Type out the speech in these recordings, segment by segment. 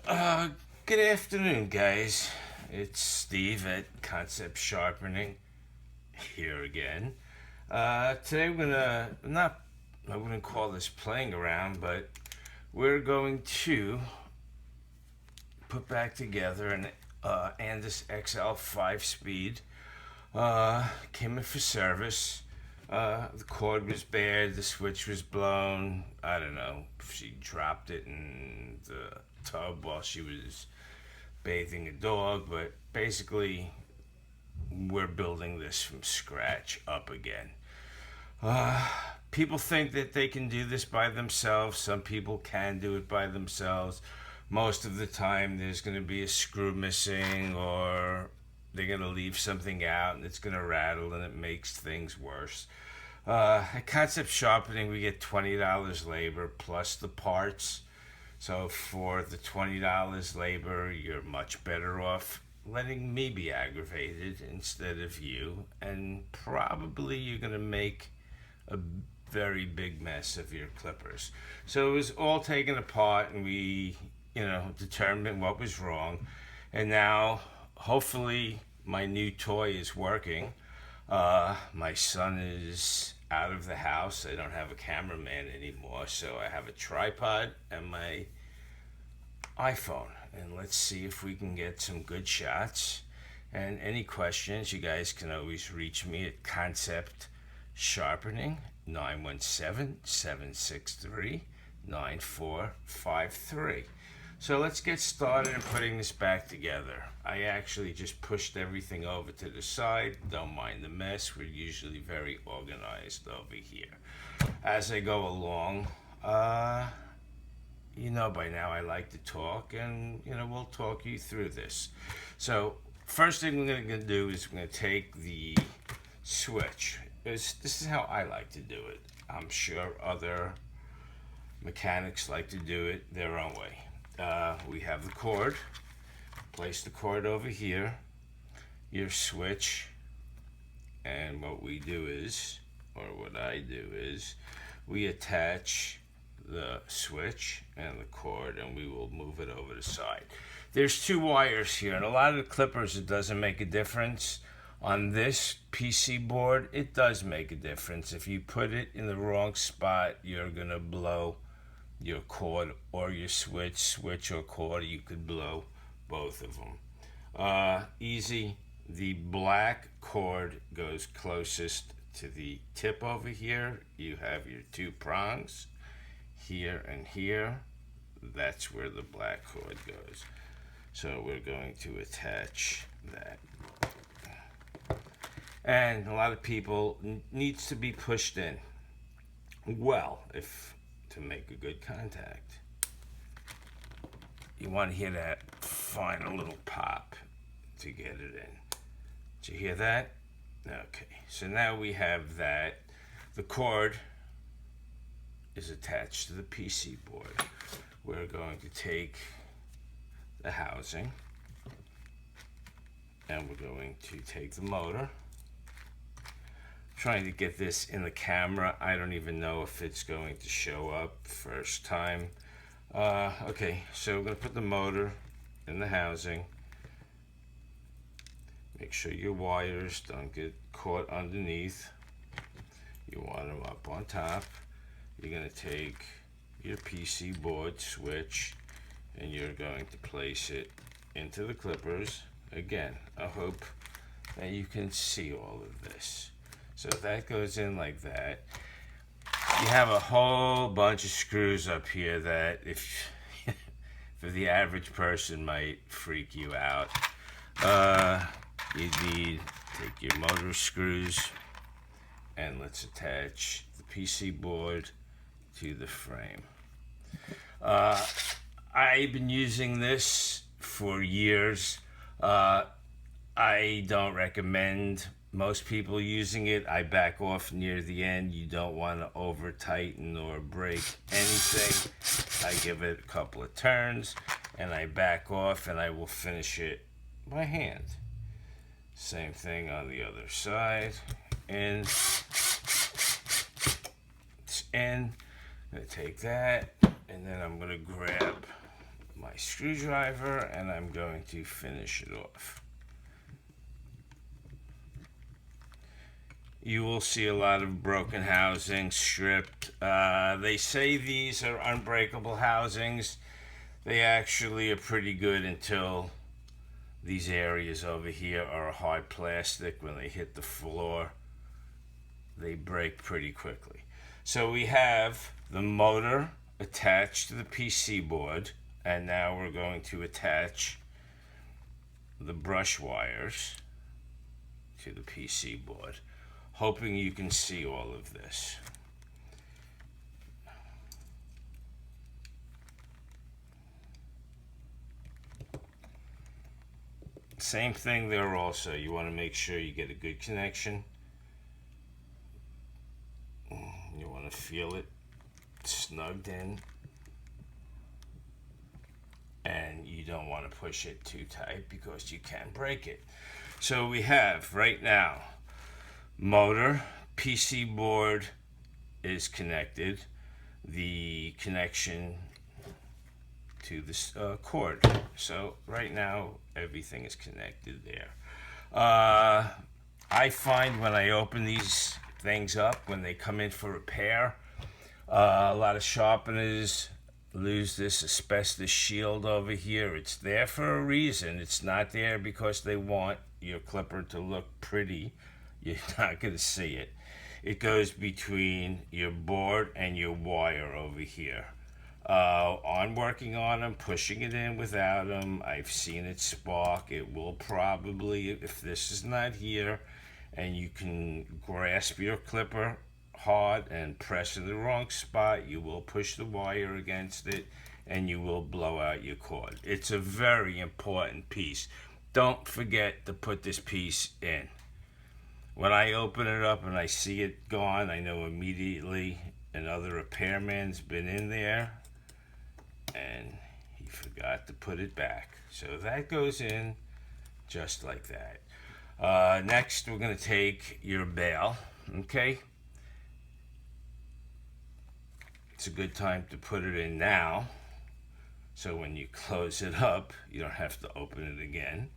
Uh, Good afternoon, guys. It's Steve at Concept Sharpening here again. Today we're gonna not I wouldn't call this playing around, but we're going to put back together an Andis XL 5 speed. Came in for service. The cord was bad, the switch was blown. I don't know if she dropped it in the tub while she was bathing a dog, but basically, we're building this from scratch up again. Uh, People think that they can do this by themselves. Some people can do it by themselves. Most of the time, there's going to be a screw missing, or they're going to leave something out and it's going to rattle and it makes things worse. At Concept Sharpening, we get $20 labor plus the parts. So for the $20 labor, you're much better off letting me be aggravated instead of you. And probably you're going to make a very big mess of your clippers. So it was all taken apart and we, determined what was wrong. And now, hopefully, my new toy is working. My son is out of the house. I don't have a cameraman anymore, so I have a tripod and my iPhone. And let's see if we can get some good shots. And any questions, you guys can always reach me at Concept Sharpening 917-763-9453. So let's get started in putting this back together. I actually just pushed everything over to the side. Don't mind the mess. We're usually very organized over here. As I go along, by now I like to talk, and we'll talk you through this. So first thing we're going to do is we're going to take the switch. This is how I like to do it. I'm sure other mechanics like to do it their own way. We have the cord. Place the cord over here, your switch, and what we do is, or what I do is, we attach the switch and the cord, and we will move it over the side. There's two wires here, and a lot of the clippers, it doesn't make a difference. On this PC board, it does make a difference. If you put it in the wrong spot, you're gonna blow your cord or your switch or cord. You could blow both of them. Easy. The black cord goes closest to the tip over here. You have your two prongs here and here. That's where the black cord goes. So we're going to attach that. And a lot of people needs to be pushed in well if to make a good contact. You want to hear that final little pop to get it in. Did you hear that? Okay, so now we have that. The cord is attached to the PC board. We're going to take the housing and we're going to take the motor. Trying to get this in the camera. I don't even know if it's going to show up first time. Okay, so we're going to put the motor in the housing. Make sure your wires don't get caught underneath. You want them up on top. You're going to take your PC board switch and you're going to place it into the clippers. Again, I hope that you can see all of this. So that goes in like that. You have a whole bunch of screws up here that if for the average person might freak you out. You need to take your motor screws and let's attach the PC board to the frame. I've been using this for years. I don't recommend most people using it. I back off near the end. You don't want to over tighten or break anything. I give it a couple of turns and I back off and I will finish it by hand. Same thing on the other side. And it's in. I'm going to take that and then I'm going to grab my screwdriver and I'm going to finish it off. You will see a lot of broken housings, stripped. They say these are unbreakable housings. They actually are pretty good until these areas over here are hard plastic. When they hit the floor, they break pretty quickly. So we have the motor attached to the PC board, and now we're going to attach the brush wires to the PC board, hoping you can see all of this. Same thing there also. You want to make sure you get a good connection. You want to feel it snugged in. And you don't want to push it too tight because you can break it. So we have right now motor, PC board is connected. The connection to this cord. So right now everything is connected there. I find when I open these things up, when they come in for repair, a lot of sharpeners lose this asbestos shield over here. It's there for a reason. It's not there because they want your clipper to look pretty. You're not going to see it. It goes between your board and your wire over here. On working on them, pushing it in without them, I've seen it spark. It will probably, if this is not here and you can grasp your clipper hard and press in the wrong spot, you will push the wire against it and you will blow out your cord. It's a very important piece. Don't forget to put this piece in. When I open it up and I see it gone, I know immediately another repairman's been in there and he forgot to put it back. So that goes in just like that. Next, we're going to take your bail, okay? It's a good time to put it in now, so when you close it up, you don't have to open it again,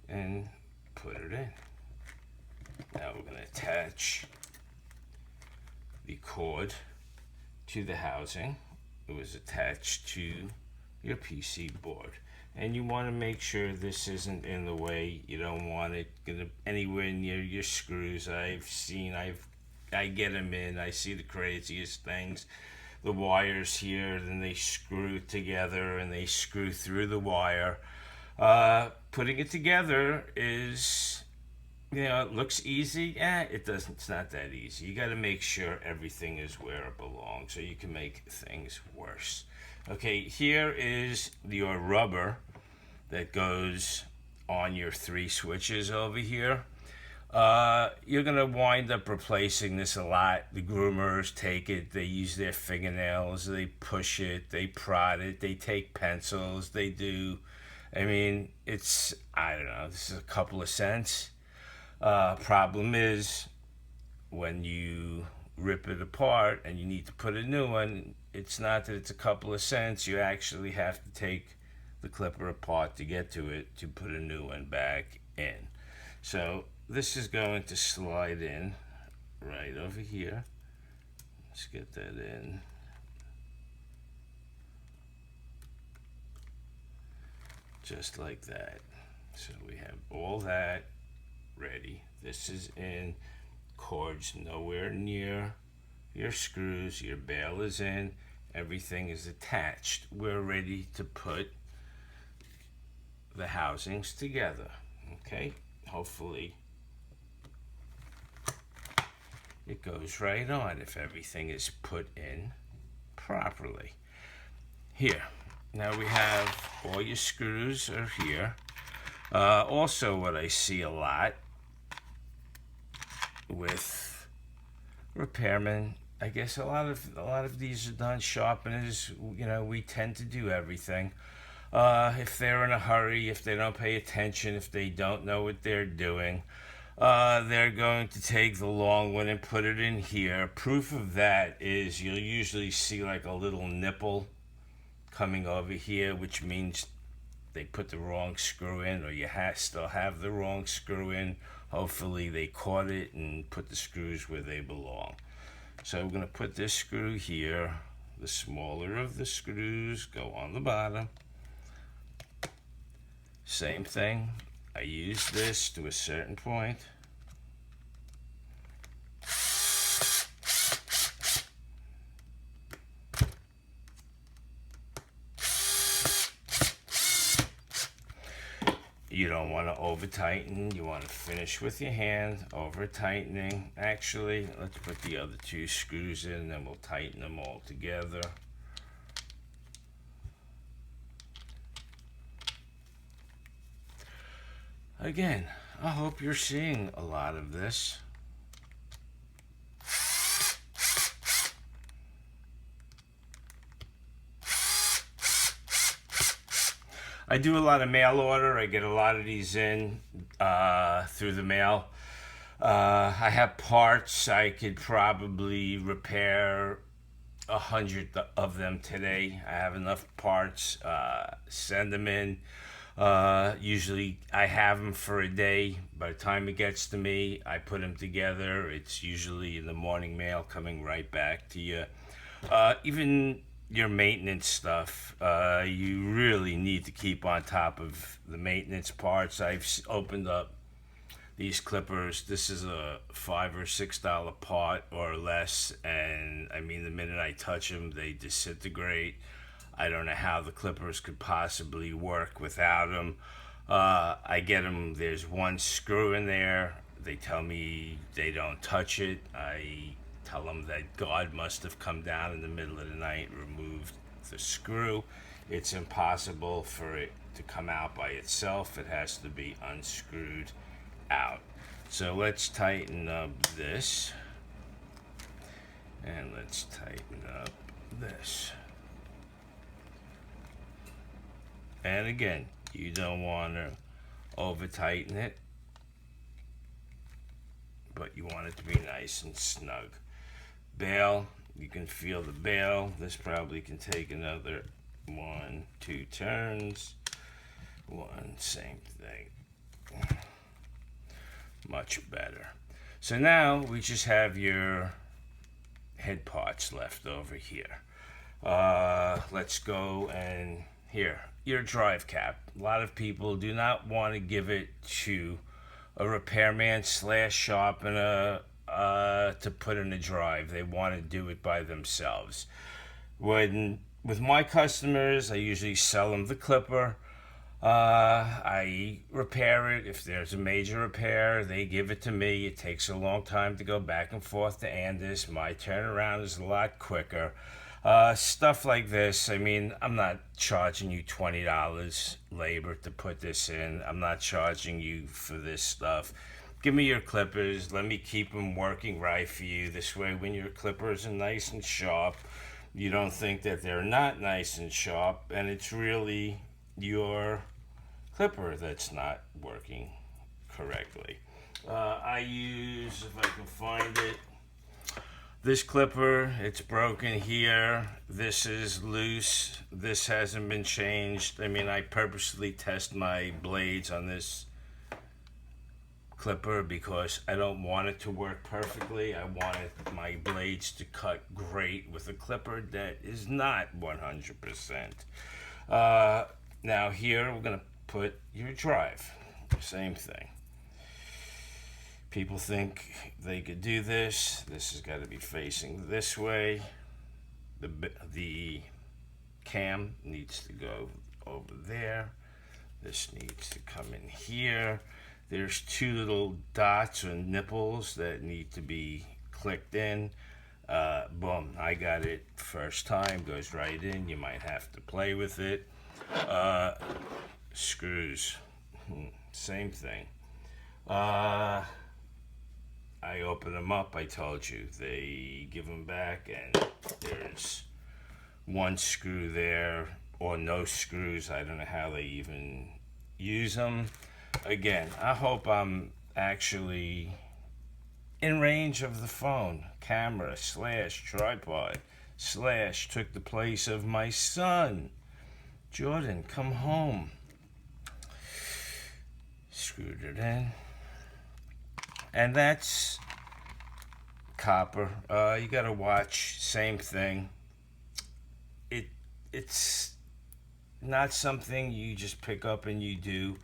and put it in. Now we're going to attach the cord to the housing. It was attached to your PC board. And you want to make sure this isn't in the way. You don't want it anywhere near your screws. I get them in. I see the craziest things. The wires here, then they screw together and they screw through the wire. Putting it together is, it looks easy. It doesn't. It's not that easy. You got to make sure everything is where it belongs, so you can make things worse. Okay, here is your rubber that goes on your 3 switches over here. You're going to wind up replacing this a lot. The groomers take it, they use their fingernails, they push it, they prod it, they take pencils, they do. It's, I don't know, this is a couple of cents. Problem is, when you rip it apart and you need to put a new one, it's not that it's a couple of cents. You actually have to take the clipper apart to get to it to put a new one back in. So this is going to slide in right over here. Let's get that in. Just like that. So we have all that ready. This is in. Cords nowhere near your screws. Your bail is in. Everything is attached. We're ready to put the housings together. Okay? Hopefully it goes right on if everything is put in properly. Here. Now we have all your screws are here. Also, what I see a lot with repairmen, I guess a lot of these are done. Sharpeners, we tend to do everything. If they're in a hurry, if they don't pay attention, if they don't know what they're doing, they're going to take the long one and put it in here. Proof of that is you'll usually see like a little nipple coming over here, which means they put the wrong screw in, or you still have the wrong screw in. Hopefully they caught it and put the screws where they belong. So we're going to put this screw here. The smaller of the screws go on the bottom. Same thing. I use this to a certain point. You don't want to over tighten. You want to finish with your hand. Over tightening. Actually, let's put the other two screws in and then we'll tighten them all together. Again, I hope you're seeing a lot of this. I do a lot of mail order. I get a lot of these in through the mail. I have parts. I could probably repair 100 of them today. I have enough parts. Send them in. Usually I have them for a day. By the time it gets to me, I put them together. It's usually in the morning mail coming right back to you. Even your maintenance stuff, you really need to keep on top of the maintenance parts. I've opened up these clippers. This is a $5 or $6 part or less, and I mean, the minute I touch them, they disintegrate. I don't know how the clippers could possibly work without them. I get them, there's one screw in there. They tell me they don't touch it. I tell them that God must have come down in the middle of the night and removed the screw. It's impossible for it to come out by itself. It has to be unscrewed out. So let's tighten up this. And let's tighten up this. And again, you don't want to over tighten it, but you want it to be nice and snug. Bail, you can feel the bail. This probably can take another 1, 2 turns. Same thing. Much better. So now we just have your head parts left over here. Let's go and here, your drive cap. A lot of people do not want to give it to a repairman / sharpener to put in a drive. They want to do it by themselves. With my customers, I usually sell them the clipper. I repair it. If there's a major repair, they give it to me. It takes a long time to go back and forth to Andis. My turnaround is a lot quicker. Stuff like this, I mean, I'm not charging you $20 labor to put this in. I'm not charging you for this stuff. Give me your clippers. Let me keep them working right for you. This way, when your clippers are nice and sharp, you don't think that they're not nice and sharp, and it's really your clipper that's not working correctly. I use, if I can find it, this clipper. It's broken here. This is loose. This hasn't been changed. I mean, I purposely test my blades on this clipper because I don't want it to work perfectly. I want my blades to cut great with a clipper that is not 100%. Now here we're going to put your drive. Same thing. People think they could do this. This has got to be facing this way. The cam needs to go over there. This needs to come in here. There's 2 little dots or nipples that need to be clicked in. Boom, I got it first time. Goes right in. You might have to play with it. Screws, same thing. I open them up. I told you, they give them back and there's 1 screw there or no screws. I don't know how they even use them. Again, I hope I'm actually in range of the phone. Camera / tripod / took the place of my son. Jordan, come home. Screwed it in. And that's copper. You gotta watch, same thing. It's not something you just pick up and you do.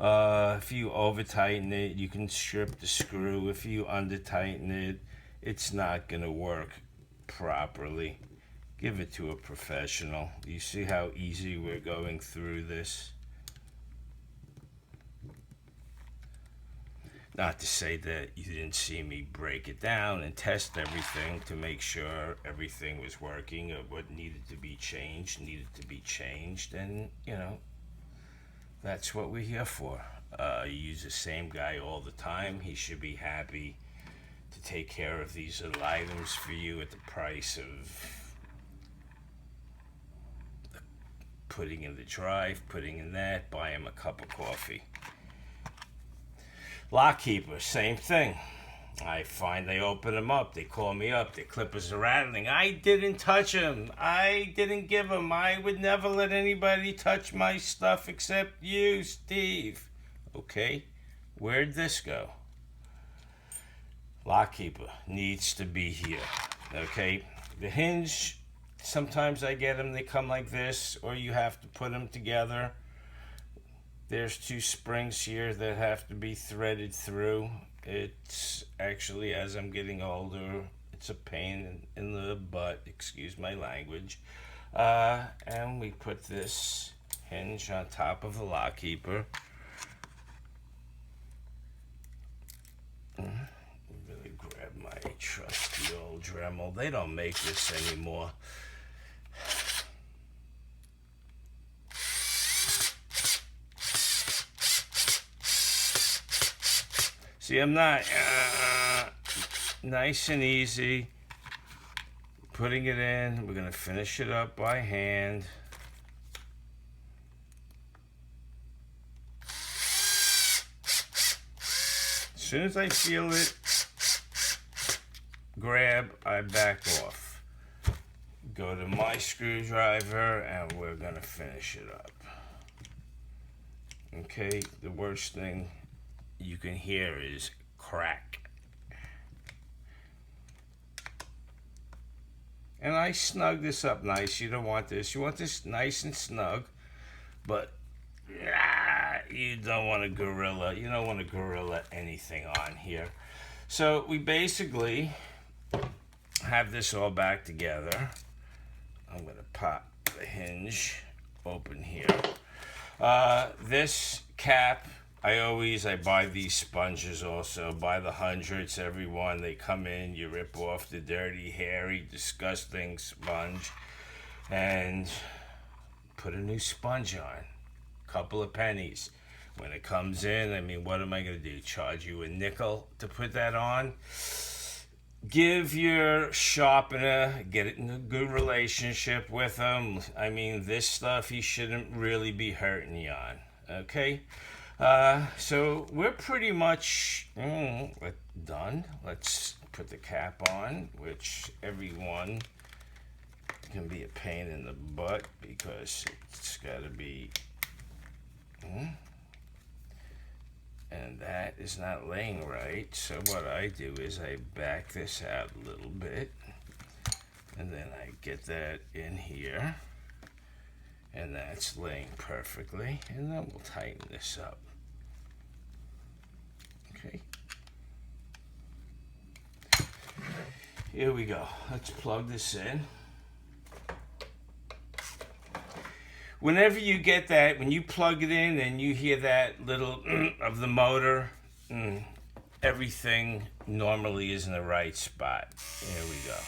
If you over tighten it, you can strip the screw. If you under tighten it, it's not gonna work properly. Give it to a professional. You see how easy we're going through this? Not to say that you didn't see me break it down and test everything to make sure everything was working, or what needed to be changed, and that's what we're here for. You use the same guy all the time. He should be happy to take care of these little items for you at the price of putting in the drive, putting in that, buy him a cup of coffee. Lock keeper, same thing. I find they open them up, they call me up, their clippers are rattling. I didn't touch them. I didn't give them. I would never let anybody touch my stuff except you, Steve. Okay, where'd this go? Lock keeper needs to be here. Okay, the hinge, sometimes I get them, they come like this, or you have to put them together. There's two springs here that have to be threaded through. It's actually, as I'm getting older, it's a pain in the butt, excuse my language. And we put this hinge on top of the lock keeper. Really grab my trusty old Dremel. They don't make this anymore. See, I'm not nice and easy putting it in. We're gonna finish it up by hand. As soon as I feel it grab, I back off. Go to my screwdriver and we're gonna finish it up. Okay, the worst thing you can hear is crack. And I snug this up nice. You don't want this. You want this nice and snug, but you don't want a gorilla. You don't want to gorilla anything on here. So we basically have this all back together. I'm gonna pop the hinge open here. This cap, I buy these sponges also, buy the hundreds, every one. They come in, you rip off the dirty, hairy, disgusting sponge and put a new sponge on. Couple of pennies. When it comes in, I mean, what am I going to do? Charge you a nickel to put that on? Give your sharpener, get it in a good relationship with him. I mean, this stuff he shouldn't really be hurting you on, okay? So we're pretty much done. Let's put the cap on, which everyone can be a pain in the butt because it's got to be... and that is not laying right. So what I do is I back this out a little bit, and then I get that in here, and that's laying perfectly, and then we'll tighten this up. Okay, here we go. Let's plug this in. Whenever you get that, when you plug it in and you hear that little of the motor, everything normally is in the right spot. Here we go.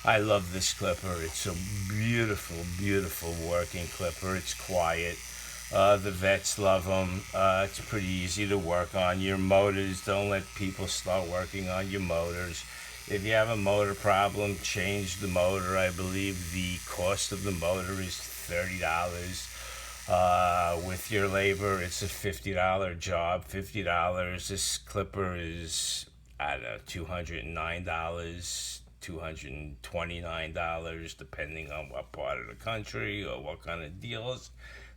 I love this clipper. It's a beautiful, beautiful working clipper. It's quiet. The vets love them. It's pretty easy to work on. Your motors, don't let people start working on your motors. If you have a motor problem, change the motor. I believe the cost of the motor is $30. With your labor, it's a $50 job. $50. This clipper is, I don't know, $209, $229, depending on what part of the country or what kind of deals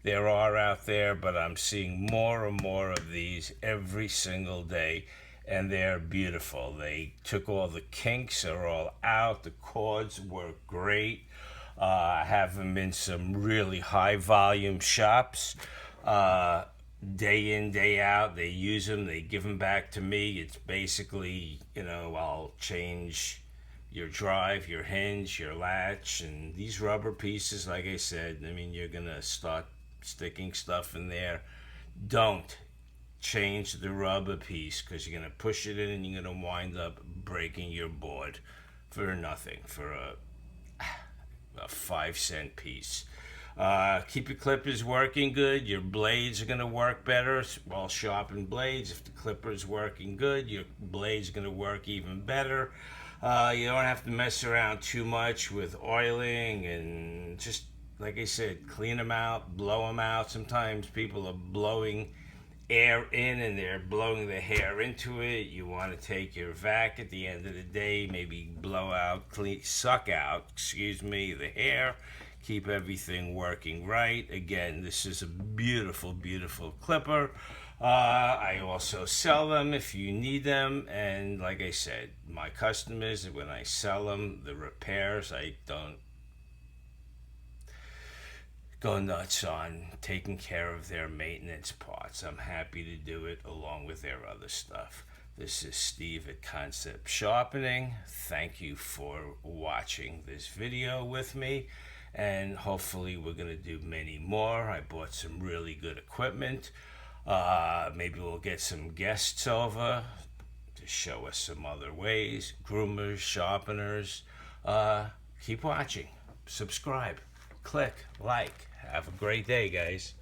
there are out there. But I'm seeing more and more of these every single day, and they're beautiful. They took all the kinks, are all out. The cords work great. I have them in some really high volume shops. Day in, day out, they use them, they give them back to me. It's basically, I'll change your drive, your hinge, your latch, and these rubber pieces, like I said, you're going to start sticking stuff in there. Don't change the rubber piece, because you're going to push it in and you're going to wind up breaking your board for nothing, for a 5-cent piece. Keep your clippers working good. Your blades are going to work better while sharpening blades. If the clipper is working good, your blade's going to work even better. You don't have to mess around too much with oiling, and just, like I said, clean them out, blow them out. Sometimes people are blowing air in and they're blowing the hair into it. You want to take your vac at the end of the day, maybe suck out the hair, keep everything working right. Again, this is a beautiful, beautiful clipper. I also sell them if you need them, and like I said, my customers, when I sell them, the repairs, I don't go nuts on taking care of their maintenance parts. I'm happy to do it along with their other stuff. This is Steve at Concept Sharpening. Thank you for watching this video with me, and hopefully we're going to do many more. I bought some really good equipment. Maybe we'll get some guests over to show us some other ways. Groomers, sharpeners. Keep watching. Subscribe. Click. Like. Have a great day, guys.